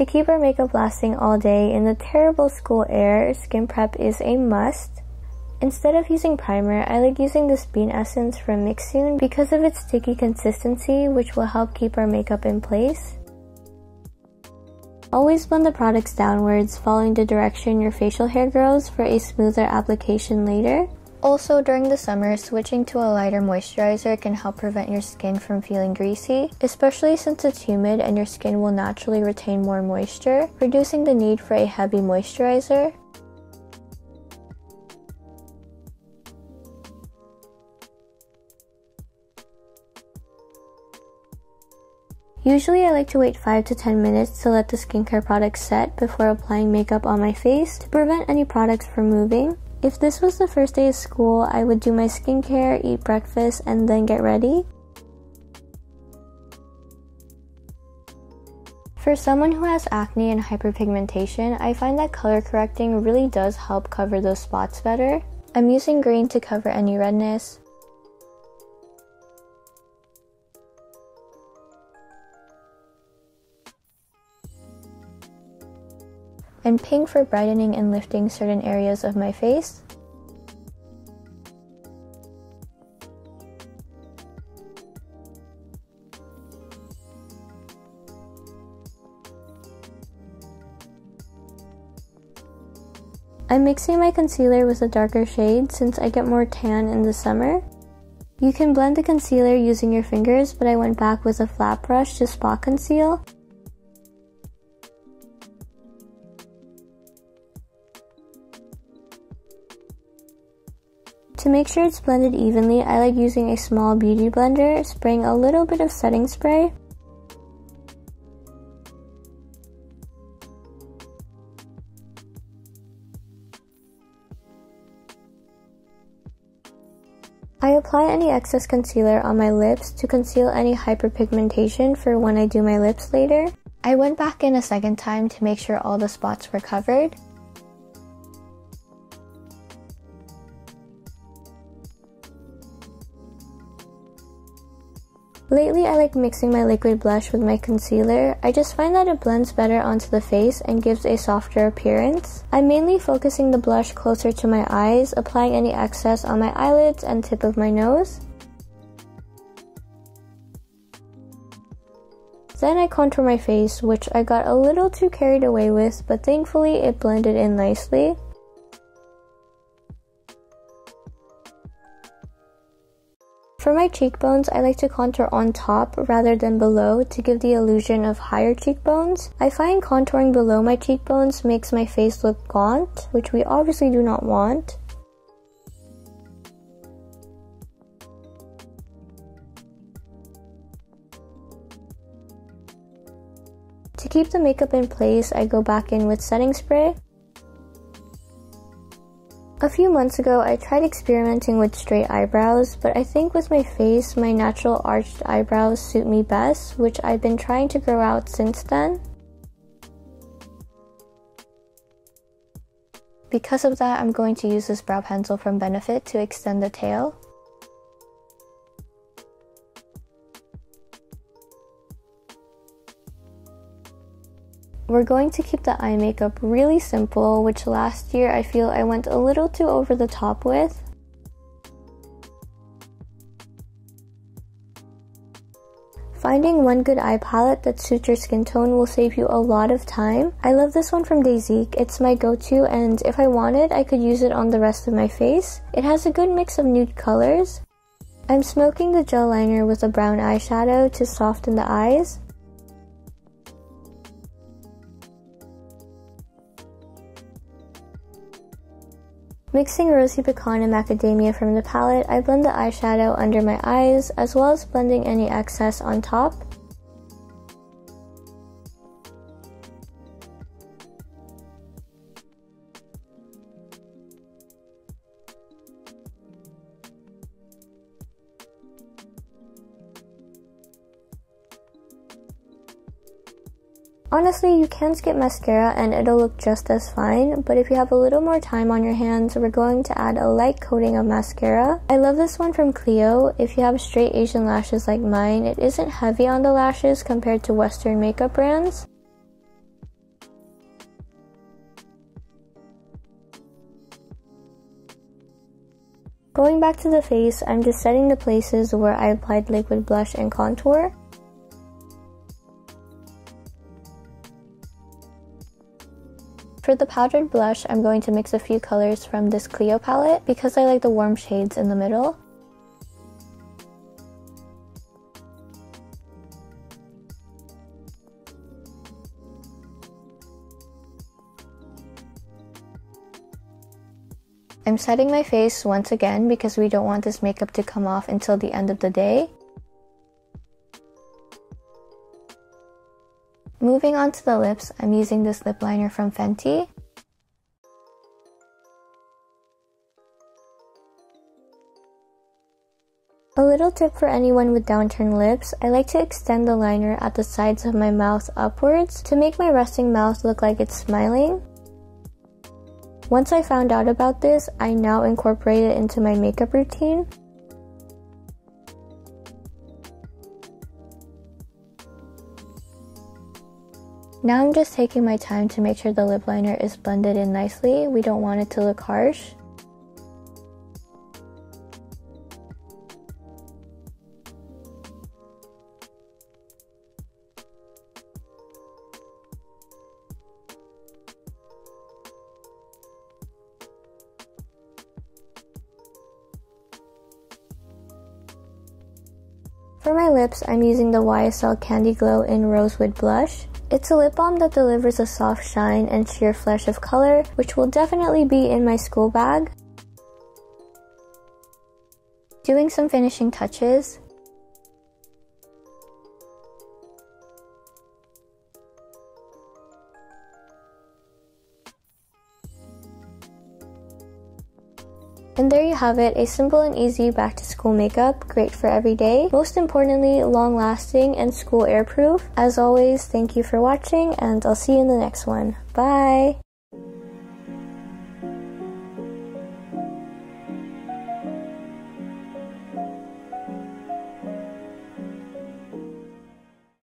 To keep our makeup lasting all day in the terrible school air, skin prep is a must. Instead of using primer, I like using this Bean Essence from Mixsoon because of its sticky consistency, which will help keep our makeup in place. Always blend the products downwards, following the direction your facial hair grows for a smoother application later. Also, during the summer, switching to a lighter moisturizer can help prevent your skin from feeling greasy, especially since it's humid and your skin will naturally retain more moisture, reducing the need for a heavy moisturizer. Usually I like to wait 5 to 10 minutes to let the skincare products set before applying makeup on my face to prevent any products from moving. If this was the first day of school, I would do my skincare, eat breakfast, and then get ready. For someone who has acne and hyperpigmentation, I find that color correcting really does help cover those spots better. I'm using green to cover any redness, and pink for brightening and lifting certain areas of my face. I'm mixing my concealer with a darker shade since I get more tan in the summer. You can blend the concealer using your fingers, but I went back with a flat brush to spot conceal. To make sure it's blended evenly, I like using a small beauty blender, spraying a little bit of setting spray. I apply any excess concealer on my lips to conceal any hyperpigmentation for when I do my lips later. I went back in a second time to make sure all the spots were covered. Lately, I like mixing my liquid blush with my concealer. I just find that it blends better onto the face and gives a softer appearance. I'm mainly focusing the blush closer to my eyes, applying any excess on my eyelids and tip of my nose. Then I contour my face, which I got a little too carried away with, but thankfully it blended in nicely. For my cheekbones, I like to contour on top rather than below to give the illusion of higher cheekbones. I find contouring below my cheekbones makes my face look gaunt, which we obviously do not want. To keep the makeup in place, I go back in with setting spray. A few months ago, I tried experimenting with straight eyebrows, but I think with my face, my natural arched eyebrows suit me best, which I've been trying to grow out since then. Because of that, I'm going to use this brow pencil from Benefit to extend the tail. We're going to keep the eye makeup really simple, which last year I feel I went a little too over the top with. Finding one good eye palette that suits your skin tone will save you a lot of time. I love this one from Dayzique. It's my go-to, and if I wanted, I could use it on the rest of my face. It has a good mix of nude colors. I'm smoking the gel liner with a brown eyeshadow to soften the eyes. Mixing Rosy Pecan and Macadamia from the palette, I blend the eyeshadow under my eyes, as well as blending any excess on top. Honestly, you can skip mascara and it'll look just as fine, but if you have a little more time on your hands, we're going to add a light coating of mascara. I love this one from Clio. If you have straight Asian lashes like mine, it isn't heavy on the lashes compared to Western makeup brands. Going back to the face, I'm just setting the places where I applied liquid blush and contour. For the powdered blush, I'm going to mix a few colors from this Clio palette because I like the warm shades in the middle. I'm setting my face once again because we don't want this makeup to come off until the end of the day. Moving on to the lips, I'm using this lip liner from Fenty. A little tip for anyone with downturned lips, I like to extend the liner at the sides of my mouth upwards to make my resting mouth look like it's smiling. Once I found out about this, I now incorporate it into my makeup routine. Now I'm just taking my time to make sure the lip liner is blended in nicely. We don't want it to look harsh. For my lips, I'm using the YSL Candy Glow in Rosewood Blush. It's a lip balm that delivers a soft shine and sheer flush of color, which will definitely be in my school bag. Doing some finishing touches. And there you have it, a simple and easy back to school makeup, great for every day. Most importantly, long lasting and school airproof. As always, thank you for watching and I'll see you in the next one. Bye!